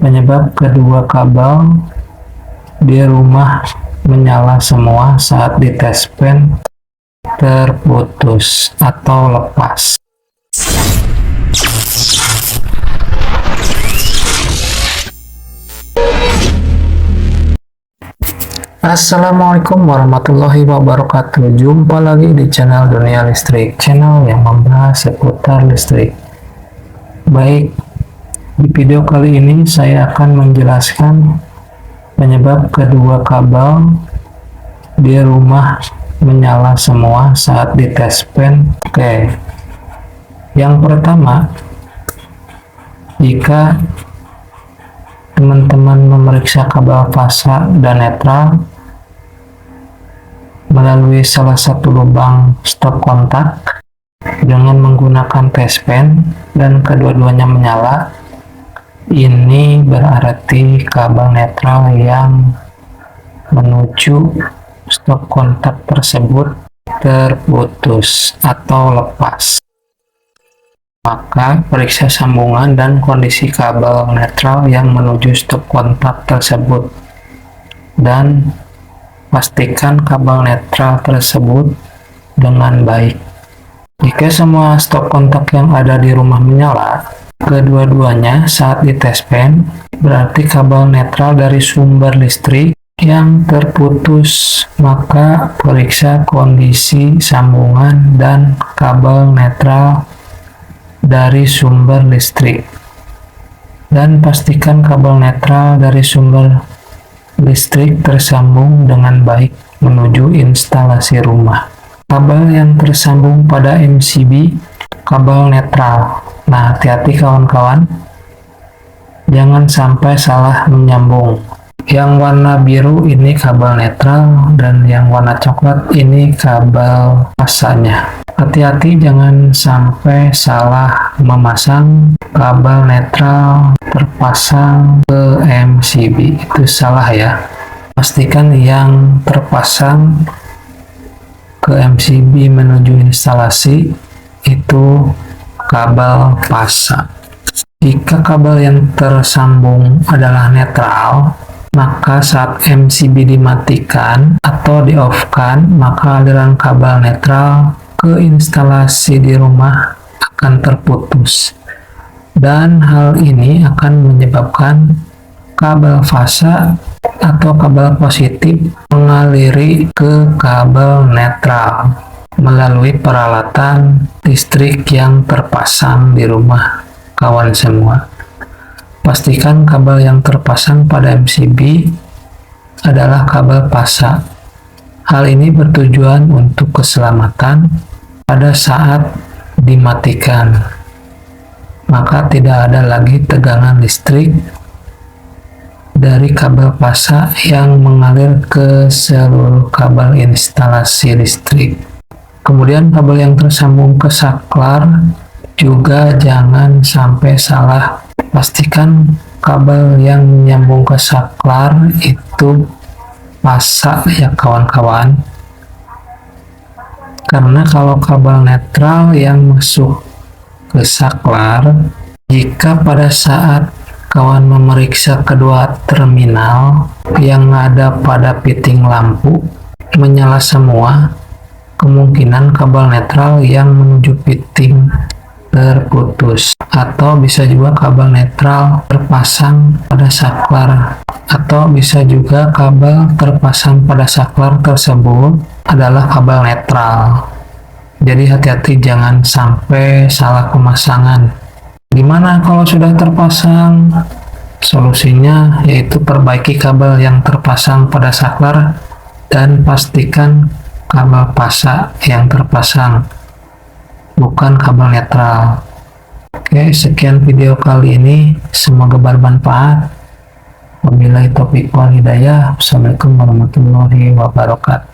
Penyebab kedua kabel di rumah menyala semua saat dites pen terputus atau lepas. Assalamualaikum warahmatullahi wabarakatuh. Jumpa lagi di channel Dunia Listrik, channel yang membahas seputar listrik. Baik, di video kali ini saya akan menjelaskan penyebab kedua kabel di rumah menyala semua saat dites pen. Oke, yang pertama, jika teman-teman memeriksa kabel fasa dan netral melalui salah satu lubang stop kontak dengan menggunakan tes pen dan kedua-duanya menyala, ini berarti kabel netral yang menuju stop kontak tersebut terputus atau lepas. Maka periksa sambungan dan kondisi kabel netral yang menuju stop kontak tersebut dan pastikan kabel netral tersebut dengan baik. Jika semua stop kontak yang ada di rumah menyala, kedua-duanya saat dites pen, berarti kabel netral dari sumber listrik yang terputus. Maka periksa kondisi sambungan dan kabel netral dari sumber listrik dan pastikan kabel netral dari sumber listrik tersambung dengan baik menuju instalasi rumah. Kabel yang tersambung pada MCB kabel netral. Nah, hati-hati kawan-kawan, jangan sampai salah menyambung. Yang warna biru ini kabel netral dan yang warna coklat ini kabel fasanya. Hati-hati jangan sampai salah memasang kabel netral terpasang ke MCB, itu salah ya. Pastikan yang terpasang ke MCB menuju instalasi itu kabel fasa. Jika kabel yang tersambung adalah netral, maka saat MCB dimatikan atau di-off-kan, maka aliran kabel netral ke instalasi di rumah akan terputus, dan hal ini akan menyebabkan kabel fasa atau kabel positif mengaliri ke kabel netral melalui peralatan listrik yang terpasang di rumah kawan semua. Pastikan kabel yang terpasang pada MCB adalah kabel fasa. Hal ini bertujuan untuk keselamatan pada saat dimatikan, maka tidak ada lagi tegangan listrik dari kabel fasa yang mengalir ke seluruh kabel instalasi listrik. Kemudian kabel yang tersambung ke saklar juga jangan sampai salah. Pastikan kabel yang menyambung ke saklar itu fasa ya kawan-kawan, karena kalau kabel netral yang masuk ke saklar, jika pada saat kawan memeriksa kedua terminal yang ada pada fitting lampu menyala semua, kemungkinan kabel netral yang menuju fitting terputus, atau bisa juga kabel netral terpasang pada saklar, atau bisa juga kabel terpasang pada saklar tersebut adalah kabel netral. Jadi hati-hati jangan sampai salah pemasangan. Gimana kalau sudah terpasang? Solusinya yaitu perbaiki kabel yang terpasang pada saklar dan pastikan kabel fasa yang terpasang, bukan kabel netral. Oke, sekian video kali ini, semoga bermanfaat. Wabillahi taufiq wal hidayah. Wassalamualaikum warahmatullahi wabarakatuh.